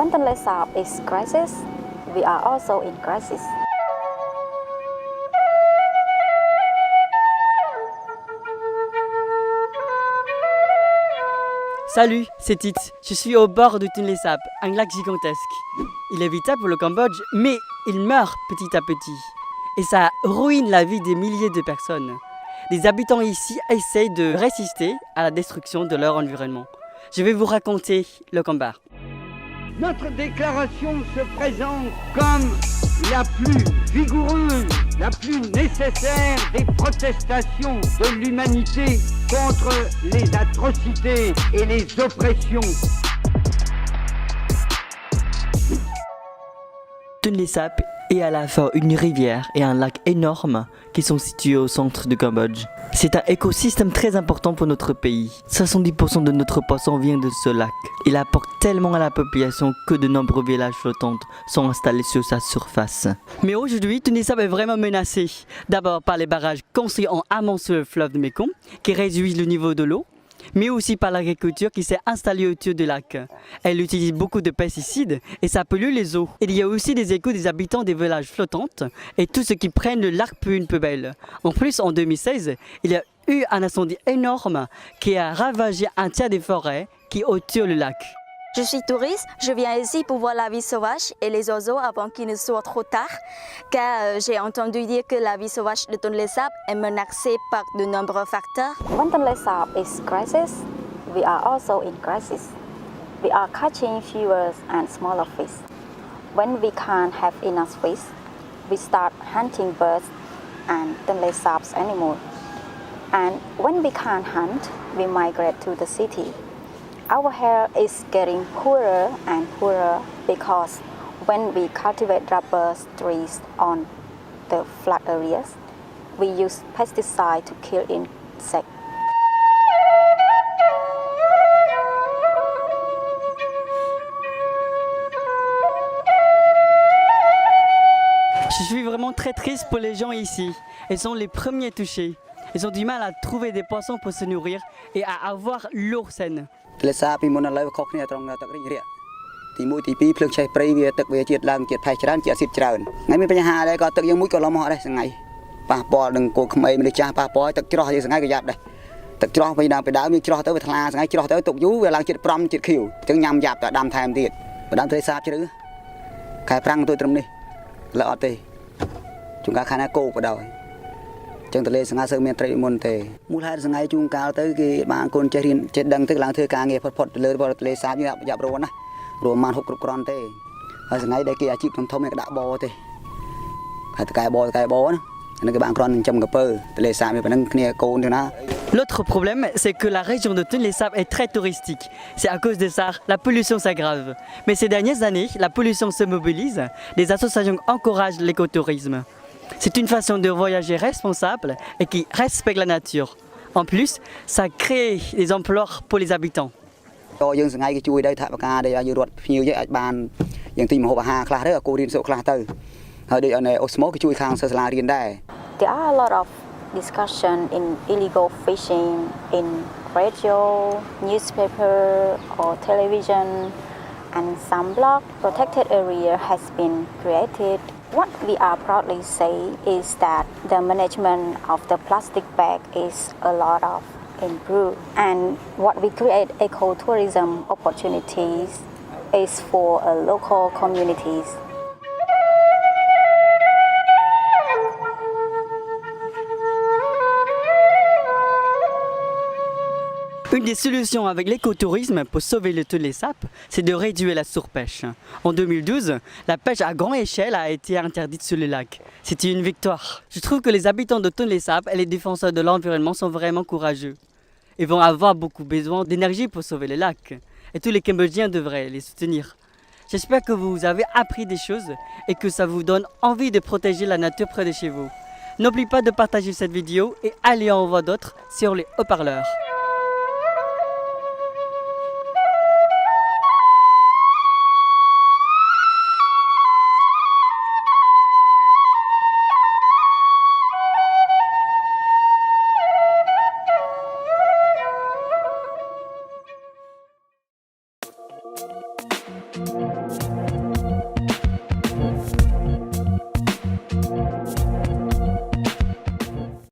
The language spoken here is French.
When Tonle Sap is crisis, we are also in crisis. Salut, c'est Tite. Je suis au bord de Tonle Sap, un lac gigantesque. Il est vital pour le Cambodge, mais il meurt petit à petit. Et ça ruine la vie des milliers de personnes. Les habitants ici essayent de résister à la destruction de leur environnement. Je vais vous raconter le combat. Notre déclaration se présente comme la plus vigoureuse, la plus nécessaire des protestations de l'humanité contre les atrocités et les oppressions. Tonle Sap est à la fois une rivière et un lac énorme qui sont situés au centre du Cambodge. C'est un écosystème très important pour notre pays. 70% de notre poisson vient de ce lac. Il apporte tellement à la population que de nombreux villages flottants sont installés sur sa surface. Mais aujourd'hui, Tonle Sap est vraiment menacé. D'abord par les barrages construits en amont sur le fleuve Mekong qui réduisent le niveau de l'eau, mais aussi par l'agriculture qui s'est installée autour du lac. Elle utilise beaucoup de pesticides et ça pollue les eaux. Il y a aussi des échos des habitants des villages flottants et tous ceux qui prennent le lac pour une poubelle. En plus, en 2016, il y a eu un incendie énorme qui a ravagé un tiers des forêts qui entourent le lac. Je suis touriste, je viens ici pour voir la vie sauvage et les oiseaux avant qu'il ne soit trop tard, car j'ai entendu dire que la vie sauvage de Tonle Sap est menacée par de nombreux facteurs. When Tonle Sap is crisis, we are also in crisis. We are catching fewer and smaller fish. When we can't have enough fish, we start hunting birds and Tonle Sap's animals. And when we can't hunt, we migrate to the city. Our hair is getting poorer and poorer because when we cultivate rubber trees on the flat areas, we use pesticides to kill insects. Je suis vraiment très triste pour les gens ici. Ils sont les premiers touchés. Ils ont du mal à trouver des poissons pour se nourrir et à avoir l'eau saine. Tonle Sap ពីមុនឥឡូវខុសគ្នាត្រង់ទឹករីករាក់ទី1ទី2ភ្លើងឆេះព្រៃវាទឹកវាជាតិឡើងជាតិផេះច្រើនជាតិអាស៊ីតច្រើនថ្ងៃមានបញ្ហាដែរក៏ទឹកយើងមួយក៏ឡំហក់ដែរថ្ងៃប៉ះពាល់នឹងគោក្មេងមនុស្សចាស់ប៉ះពាល់ទឹកច្រោះយើងថ្ងៃក៏យ៉ាប់ដែរទឹកច្រោះពីដើមយើងច្រោះទៅវាថ្លាថ្ងៃច្រោះទៅទុកយូរវាឡើងជាតិប្រំជាតិខៀវអញ្ចឹងញ៉ាំយ៉ាប់តែដាំថែមទៀតបើដាំ Tonle Sap ជ្រៅខែប្រាំងទៅត្រឹមនេះលើអត់ទេជួនកាលខែណាគោក៏ដោយចឹងទន្លេសង្ហាសើមានត្រីមុនទេមូលហេតុសង្ហៃជួនកាលទៅគេបានកូនចេះរៀនចេះដឹងទៅឡើងធ្វើការងារផុតទៅលើទន្លេសាបយើងយ៉ាប់រវណារួមបានហុកគ្រប់គ្រាន់ទេហើយសង្ហៃដែលគេអាជីពធំៗគេដាក់បោទេហើយតកែបណាអានេះគេបានគ្រាន់នឹងចំកពើទន្លេសាបវាប៉ុណ្ណឹងគ្នាកូនទៅណា L'autre problème, c'est que la région de Tonle Sap est très touristique. C'est à cause de ça, la pollution s'aggrave. Mais ces dernières années, la pollution se mobilise, les associations encouragent l'écotourisme. C'est une façon de voyager responsable et qui respecte la nature. En plus, ça crée des emplois pour les habitants. យើងសង្ហៃគេជួយដែរថាបការដែលយើងរត់ភ្ញៀវយើងអាចបានយ៉ាងទីមហូបអាហារខ្លះទៅឲ្យគូរៀនសូត្រខ្លះទៅហើយដូចនៅអូស្មូគេជួយខាងសាលារៀនដែរ There are a lot of discussion in illegal fishing in radio, newspaper or television, and some block protected area has been created. What we are proudly say is that the management of the plastic bag is a lot of improved, and what we create ecotourism opportunities is for local communities. Une des solutions avec l'écotourisme pour sauver le Tonle Sap, c'est de réduire la surpêche. En 2012, la pêche à grande échelle a été interdite sur le lac. C'était une victoire. Je trouve que les habitants de Tonle Sap et les défenseurs de l'environnement sont vraiment courageux. Ils vont avoir beaucoup besoin d'énergie pour sauver le lac. Et tous les Cambodgiens devraient les soutenir. J'espère que vous avez appris des choses et que ça vous donne envie de protéger la nature près de chez vous. N'oubliez pas de partager cette vidéo et allez en voir d'autres sur les haut-parleurs. Thank